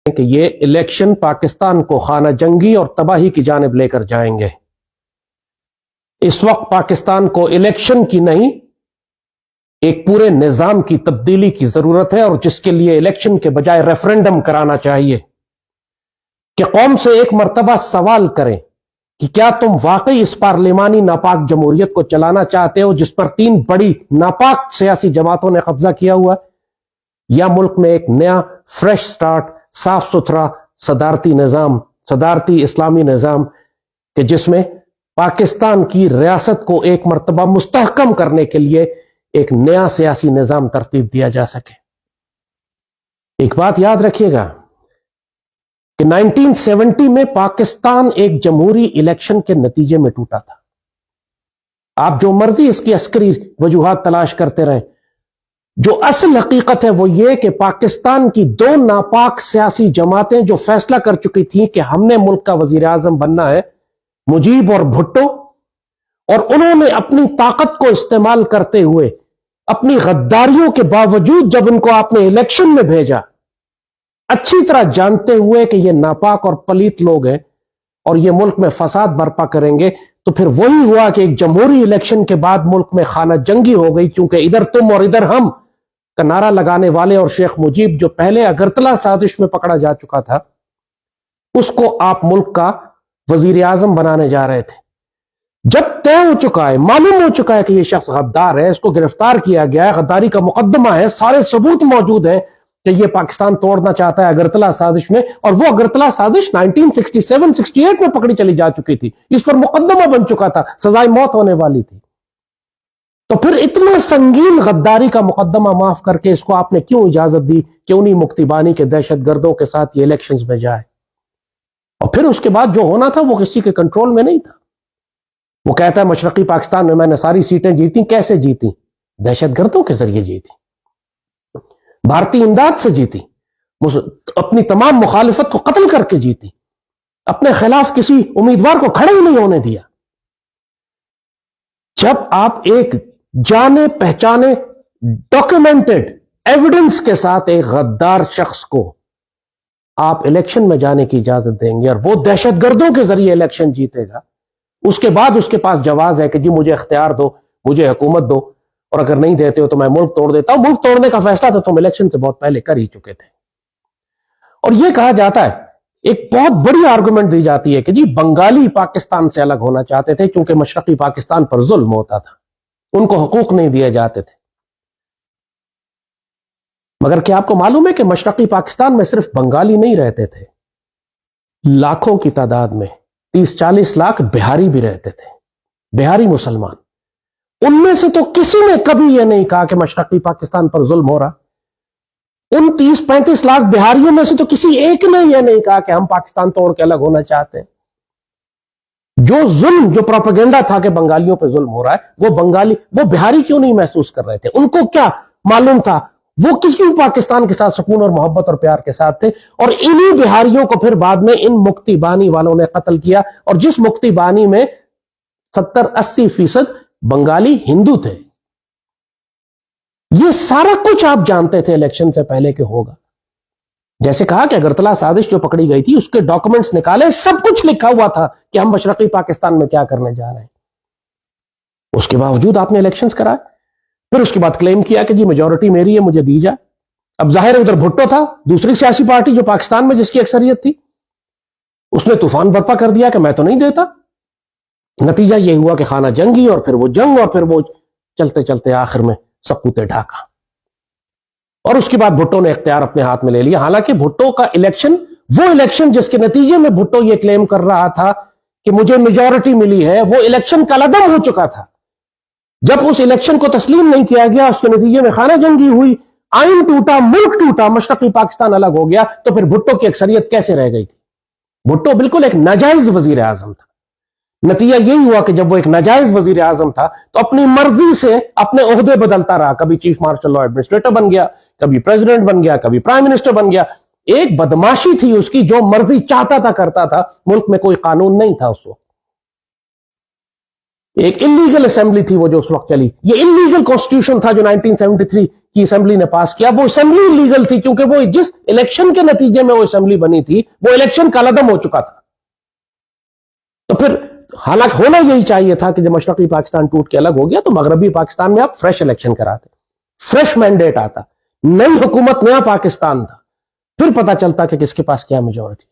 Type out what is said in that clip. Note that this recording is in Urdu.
کہ یہ الیکشن پاکستان کو خانہ جنگی اور تباہی کی جانب لے کر جائیں گے۔ اس وقت پاکستان کو الیکشن کی نہیں، ایک پورے نظام کی تبدیلی کی ضرورت ہے، اور جس کے لیے الیکشن کے بجائے ریفرنڈم کرانا چاہیے کہ قوم سے ایک مرتبہ سوال کریں کہ کیا تم واقعی اس پارلیمانی ناپاک جمہوریت کو چلانا چاہتے ہو جس پر 3 بڑی ناپاک سیاسی جماعتوں نے قبضہ کیا ہوا، یا ملک میں ایک نیا فریش سٹارٹ، صاف ستھرا صدارتی نظام، صدارتی اسلامی نظام کہ جس میں پاکستان کی ریاست کو ایک مرتبہ مستحکم کرنے کے لیے ایک نیا سیاسی نظام ترتیب دیا جا سکے۔ ایک بات یاد رکھیے گا کہ 1970 میں پاکستان ایک جمہوری الیکشن کے نتیجے میں ٹوٹا تھا۔ آپ جو مرضی اس کی عسکری وجوہات تلاش کرتے رہیں، جو اصل حقیقت ہے وہ یہ کہ پاکستان کی 2 ناپاک سیاسی جماعتیں جو فیصلہ کر چکی تھیں کہ ہم نے ملک کا وزیر اعظم بننا ہے، مجیب اور بھٹو، اور انہوں نے اپنی طاقت کو استعمال کرتے ہوئے، اپنی غداریوں کے باوجود جب ان کو آپ نے الیکشن میں بھیجا، اچھی طرح جانتے ہوئے کہ یہ ناپاک اور پلیت لوگ ہیں اور یہ ملک میں فساد برپا کریں گے، تو پھر وہی ہوا کہ ایک جمہوری الیکشن کے بعد ملک میں خانہ جنگی ہو گئی، کیونکہ ادھر تم اور ادھر ہم کا نعرہ لگانے والے اور شیخ مجیب جو پہلے اگرتلا سازش میں پکڑا جا چکا تھا، اس کو آپ ملک کا وزیر اعظم بنانے جا رہے تھے۔ جب طے ہو چکا ہے، معلوم ہو چکا ہے کہ یہ شخص غدار ہے، اس کو گرفتار کیا گیا ہے، غداری کا مقدمہ ہے، سارے ثبوت موجود ہیں کہ یہ پاکستان توڑنا چاہتا ہے اگرتلا سازش میں، اور وہ اگرتلا سازش 1967-68 میں پکڑی چلی جا چکی تھی، اس پر مقدمہ بن چکا تھا، سزائے موت ہونے والی تھی۔ تو پھر اتنا سنگین غداری کا مقدمہ معاف کر کے اس کو آپ نے کیوں اجازت دی کہ انہی مکتی بانی کے دہشت گردوں کے ساتھ یہ الیکشنز میں جائے؟ اور پھر اس کے بعد جو ہونا تھا وہ کسی کے کنٹرول میں نہیں تھا۔ وہ کہتا ہے مشرقی پاکستان میں نے ساری سیٹیں جیتی، کیسے جیتی؟ دہشت گردوں کے ذریعے جیتی، بھارتی امداد سے جیتی، اپنی تمام مخالفت کو قتل کر کے جیتی، اپنے خلاف کسی امیدوار کو کھڑا ہی نہیں ہونے دیا۔ جب آپ ایک جانے پہچانے ڈاکیومنٹڈ ایویڈنس کے ساتھ ایک غدار شخص کو آپ الیکشن میں جانے کی اجازت دیں گے اور وہ دہشت گردوں کے ذریعے الیکشن جیتے گا، اس کے بعد اس کے پاس جواز ہے کہ جی مجھے اختیار دو، مجھے حکومت دو، اور اگر نہیں دیتے ہو تو میں ملک توڑ دیتا ہوں۔ ملک توڑنے کا فیصلہ تو تم الیکشن سے بہت پہلے کر ہی چکے تھے۔ اور یہ کہا جاتا ہے، ایک بہت بڑی آرگومنٹ دی جاتی ہے کہ جی بنگالی پاکستان سے الگ ہونا چاہتے تھے کیونکہ مشرقی پاکستان پر ظلم ہوتا تھا، ان کو حقوق نہیں دیے جاتے تھے۔ مگر کیا آپ کو معلوم ہے کہ مشرقی پاکستان میں صرف بنگالی نہیں رہتے تھے، لاکھوں کی تعداد میں 30-40 لاکھ بہاری بھی رہتے تھے، بہاری مسلمان۔ ان میں سے تو کسی نے کبھی یہ نہیں کہا کہ مشرقی پاکستان پر ظلم ہو رہا۔ ان 30-35 لاکھ بہاریوں میں سے تو کسی ایک نے یہ نہیں کہا کہ ہم پاکستان توڑ کے الگ ہونا چاہتے ہیں۔ جو ظلم، جو پروپیگنڈا تھا کہ بنگالیوں پہ ظلم ہو رہا ہے، وہ بہاری کیوں نہیں محسوس کر رہے تھے؟ ان کو کیا معلوم تھا؟ وہ کیوں پاکستان کے ساتھ سکون اور محبت اور پیار کے ساتھ تھے؟ اور انہی بہاریوں کو پھر بعد میں ان مکتی بانی والوں نے قتل کیا، اور جس مکتی بانی میں 70-80% بنگالی ہندو تھے۔ یہ سارا کچھ آپ جانتے تھے الیکشن سے پہلے کہ ہوگا۔ جیسے کہا کہ اگرتلا سازش جو پکڑی گئی تھی اس کے ڈاکومنٹس نکالے، سب کچھ لکھا ہوا تھا کہ ہم مشرقی پاکستان میں کیا کرنے جا رہے ہیں۔ اس کے باوجود آپ نے الیکشنز کرائے، پھر اس کے بعد کلیم کیا کہ جی میجورٹی میری ہے، مجھے دی جائے۔ اب ظاہر ہے ادھر بھٹو تھا، دوسری سیاسی پارٹی جو پاکستان میں جس کی اکثریت تھی، اس نے طوفان برپا کر دیا کہ میں تو نہیں دیتا۔ نتیجہ یہ ہوا کہ خانہ جنگی، اور پھر وہ جنگ، اور پھر وہ چلتے چلتے آخر میں سقوط ڈھاکہ۔ اور اس کے بعد بھٹو نے اختیار اپنے ہاتھ میں لے لیا۔ حالانکہ بھٹو کا الیکشن، وہ الیکشن جس کے نتیجے میں بھٹو یہ کلیم کر رہا تھا کہ مجھے میجورٹی ملی ہے، وہ الیکشن کالعدم ہو چکا تھا۔ جب اس الیکشن کو تسلیم نہیں کیا گیا، اس کے نتیجے میں خانہ جنگی ہوئی، آئین ٹوٹا، ملک ٹوٹا، مشرقی پاکستان الگ ہو گیا، تو پھر بھٹو کی اکثریت کیسے رہ گئی تھی؟ بھٹو بالکل ایک ناجائز وزیر اعظم تھا۔ نتیجہ یہی ہوا کہ جب وہ ایک ناجائز وزیر اعظم تھا تو اپنی مرضی سے اپنے عہدے بدلتا رہا، کبھی چیف مارشل لا ایڈمنسٹریٹر بن گیا، کبھی پریزیڈنٹ بن گیا، کبھی پرائم منسٹر بن گیا۔ ایک بدماشی تھی اس کی، جو مرضی چاہتا تھا کرتا تھا، ملک میں کوئی قانون نہیں تھا اس وقت۔ ایک انلیگل اسمبلی تھی وہ جو اس وقت چلی. یہ انلیگل کانسٹیٹیوشن تھا جو 1973 کی اسمبلی نے پاس کیا. وہ اسمبلی انلیگل تھی کیونکہ وہ جس الیکشن کے نتیجے میں وہ اسمبلی بنی تھی وہ الیکشن کالعدم ہو چکا تھا. تو پھر حالانکہ ہونا یہی چاہیے تھا کہ جب مشرقی پاکستان ٹوٹ کے الگ ہو گیا تو مغربی پاکستان میں آپ فریش الیکشن کراتے, فریش مینڈیٹ آتا, نئی حکومت, نیا پاکستان تھا, پھر پتا چلتا کہ کس کے پاس کیا میجورٹی.